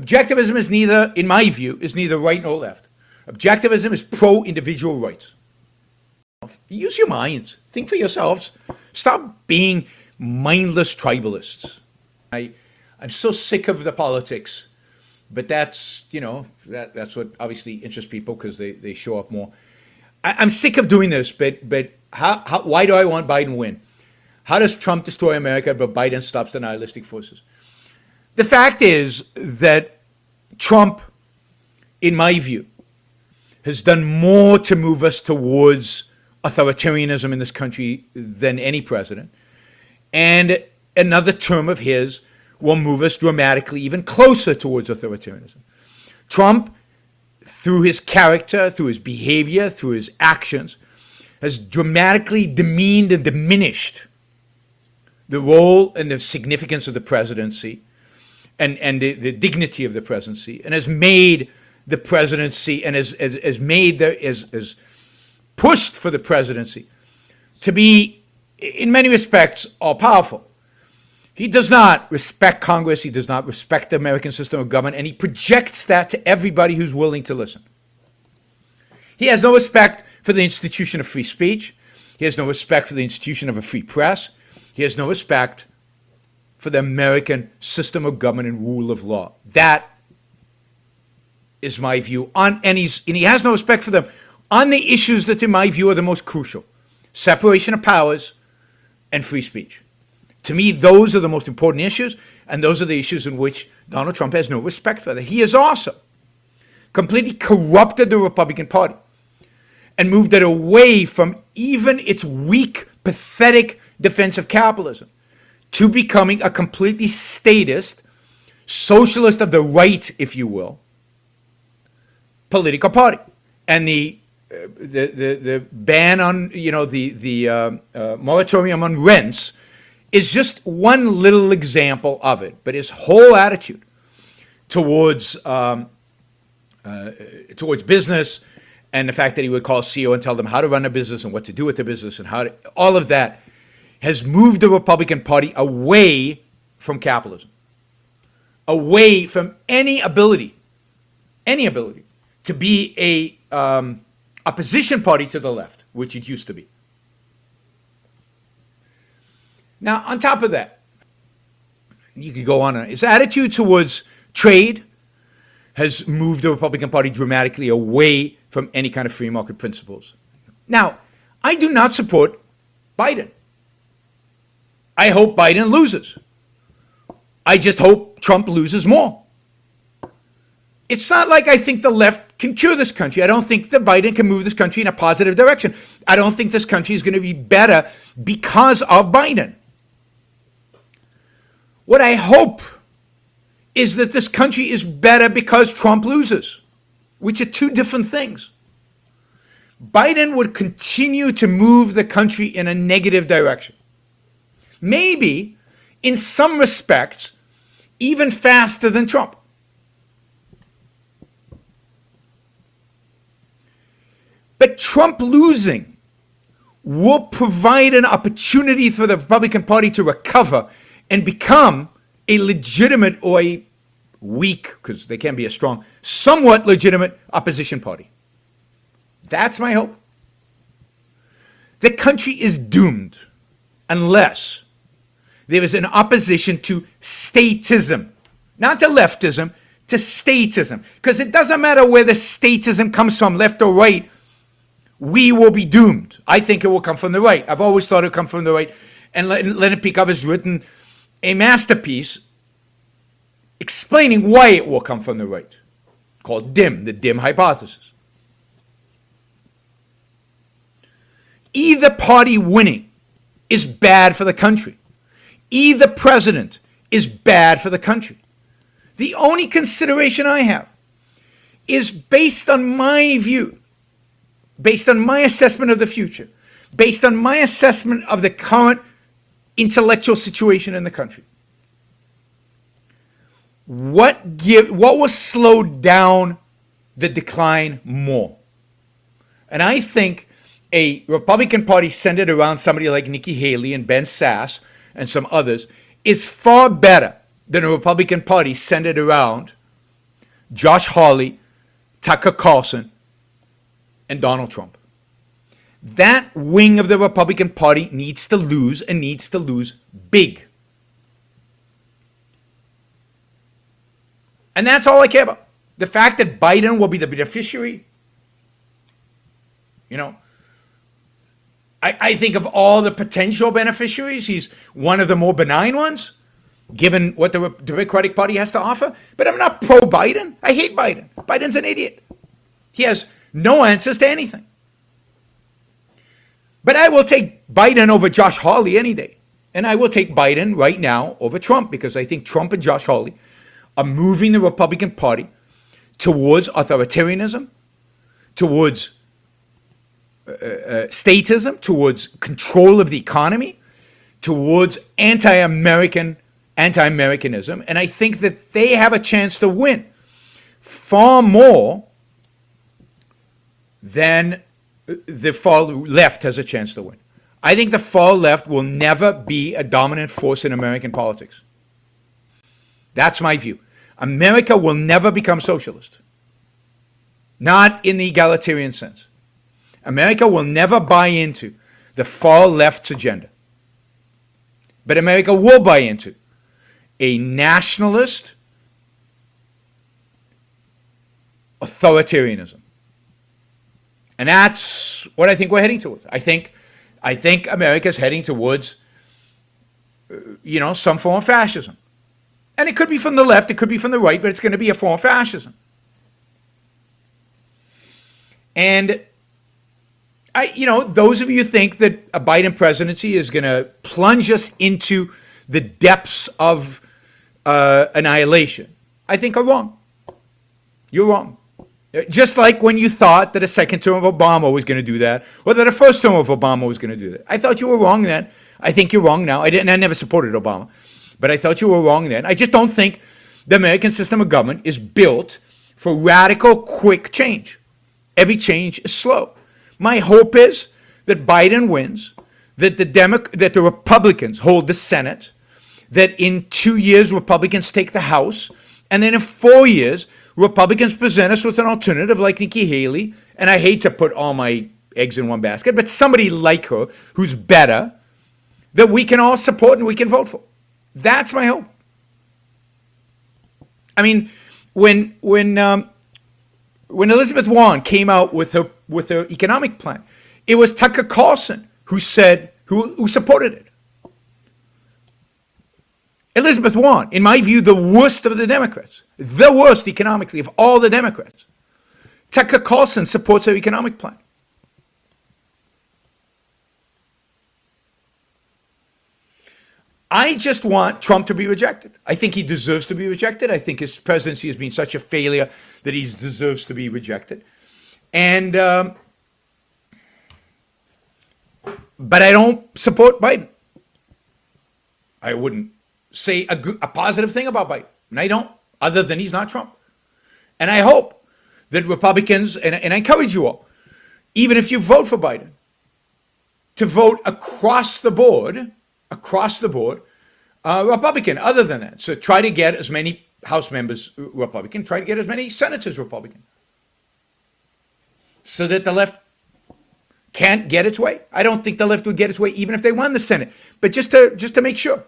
Objectivism is neither, in my view, is neither right nor left. Objectivism is pro-individual rights. Use your minds. Think for yourselves. Stop being mindless tribalists. I'm so sick of the politics, but that's, that's what obviously interests people because they show up more. I'm sick of doing this, but why do I want Biden to win? How does Trump destroy America, but Biden stops the nihilistic forces? The fact is that Trump, in my view, has done more to move us towards authoritarianism in this country than any president. And another term of his will move us dramatically even closer towards authoritarianism. Trump, through his character, through his behavior, through his actions, has dramatically demeaned and diminished the role and the significance of the presidency and the dignity of the presidency, and has made the presidency and has pushed for the presidency to be, in many respects, all-powerful. He does not respect Congress. He does not respect the American system of government, and he projects that to everybody who's willing to listen. He has no respect for the institution of free speech. He has no respect for the institution of a free press. He has no respect for the American system of government and rule of law. That is my view. And he has no respect for them on the issues that, in my view, are the most crucial: separation of powers and free speech. To me, those are the most important issues, and those are the issues in which Donald Trump has no respect for that. He has also completely corrupted the Republican Party and moved it away from even its weak, pathetic defense of capitalism to becoming a completely statist, socialist of the right, if you will, political party. And the ban on, the moratorium on rents is just one little example of it. But his whole attitude towards business, and the fact that he would call CEO and tell them how to run a business and what to do with the business and all of that has moved the Republican Party away from capitalism, away from any ability to be a opposition party to the left, which it used to be. Now, on top of that, you could go on. His attitude towards trade has moved the Republican Party dramatically away from any kind of free market principles. Now, I do not support Biden. I hope Biden loses. I just hope Trump loses more. It's not like I think the left can cure this country. I don't think that Biden can move this country in a positive direction. I don't think this country is going to be better because of Biden. What I hope is that this country is better because Trump loses, which are two different things. Biden would continue to move the country in a negative direction. Maybe, in some respects, even faster than Trump. But Trump losing will provide an opportunity for the Republican Party to recover and become a legitimate, or a weak, because they can be a strong, somewhat legitimate opposition party. That's my hope. The country is doomed unless there is an opposition to statism, not to leftism, to statism. Because it doesn't matter where the statism comes from, left or right, we will be doomed. I think it will come from the right. I've always thought it would come from the right. And Leonard Peikoff has written a masterpiece explaining why it will come from the right, called DIM, the DIM hypothesis. Either party winning is bad for the country. Either president is bad for the country. The only consideration I have is based on my view, based on my assessment of the future, based on my assessment of the current intellectual situation in the country. What will slow down the decline more? And I think a Republican Party centered around somebody like Nikki Haley and Ben Sasse and some others is far better than a Republican Party centered around Josh Hawley, Tucker Carlson, and Donald Trump. That wing of the Republican Party needs to lose, and needs to lose big. And that's all I care about. The fact that Biden will be the beneficiary, I think of all the potential beneficiaries, he's one of the more benign ones, given what the Democratic Party has to offer. But I'm not pro-Biden. I hate Biden. Biden's an idiot. He has no answers to anything. But I will take Biden over Josh Hawley any day. And I will take Biden right now over Trump, because I think Trump and Josh Hawley are moving the Republican Party towards authoritarianism, towards statism, towards control of the economy, towards anti-Americanism. And I think that they have a chance to win far more than the far left has a chance to win. I think the far left will never be a dominant force in American politics. That's my view. America will never become socialist. Not in the egalitarian sense. America will never buy into the far left's agenda. But America will buy into a nationalist authoritarianism. And that's what I think we're heading towards. I think America's heading towards, some form of fascism. And it could be from the left, it could be from the right, but it's going to be a form of fascism. And those of you who think that a Biden presidency is going to plunge us into the depths of annihilation, I think are wrong. You're wrong. Just like when you thought that a second term of Obama was going to do that, or that a first term of Obama was going to do that. I thought you were wrong then. I think you're wrong now. I never supported Obama, but I thought you were wrong then. I just don't think the American system of government is built for radical, quick change. Every change is slow. My hope is that Biden wins, that the Republicans hold the Senate, that in 2 years Republicans take the House, and then in 4 years Republicans present us with an alternative like Nikki Haley, and I hate to put all my eggs in one basket, but somebody like her who's better, that we can all support and we can vote for. That's my hope. I mean, when Elizabeth Warren came out with her economic plan, it was Tucker Carlson who supported it. Elizabeth Warren, in my view, the worst of the Democrats, the worst economically of all the Democrats. Tucker Carlson supports her economic plan. I just want Trump to be rejected. I think he deserves to be rejected. I think his presidency has been such a failure that he deserves to be rejected. And but I don't support Biden. I wouldn't say a positive thing about Biden. And I don't, other than he's not Trump. And I hope that Republicans, and I encourage you all, even if you vote for Biden, to vote across the board, Republican, other than that. So try to get as many House members Republican, try to get as many senators Republican, so that the left can't get its way. I don't think the left would get its way even if they won the Senate. But just to make sure.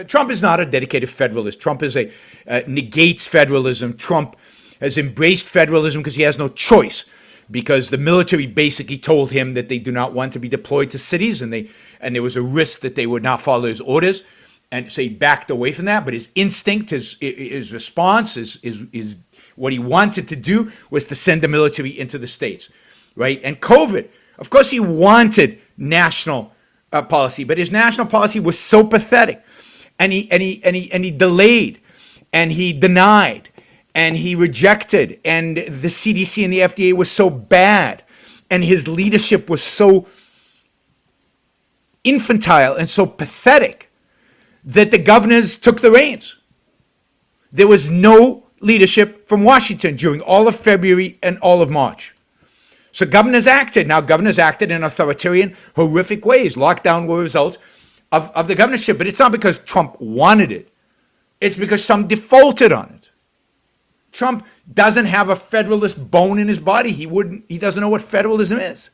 Trump is not a dedicated federalist. Trump is negates federalism. Trump has embraced federalism because he has no choice, because the military basically told him that they do not want to be deployed to cities, and there was a risk that they would not follow his orders, and so he backed away from that. But his instinct, his response, is what he wanted to do was to send the military into the states, right? And COVID, of course, he wanted national policy, but his national policy was so pathetic. And he delayed, and he denied, and he rejected, and the CDC and the FDA was so bad, and his leadership was so infantile and so pathetic that the governors took the reins. There was no leadership from Washington during all of February and all of March. So governors acted. Now governors acted in authoritarian, horrific ways. Lockdown were a result of the governorship, but it's not because Trump wanted it. It's because some defaulted on it. Trump doesn't have a federalist bone in his body. He doesn't know what federalism is.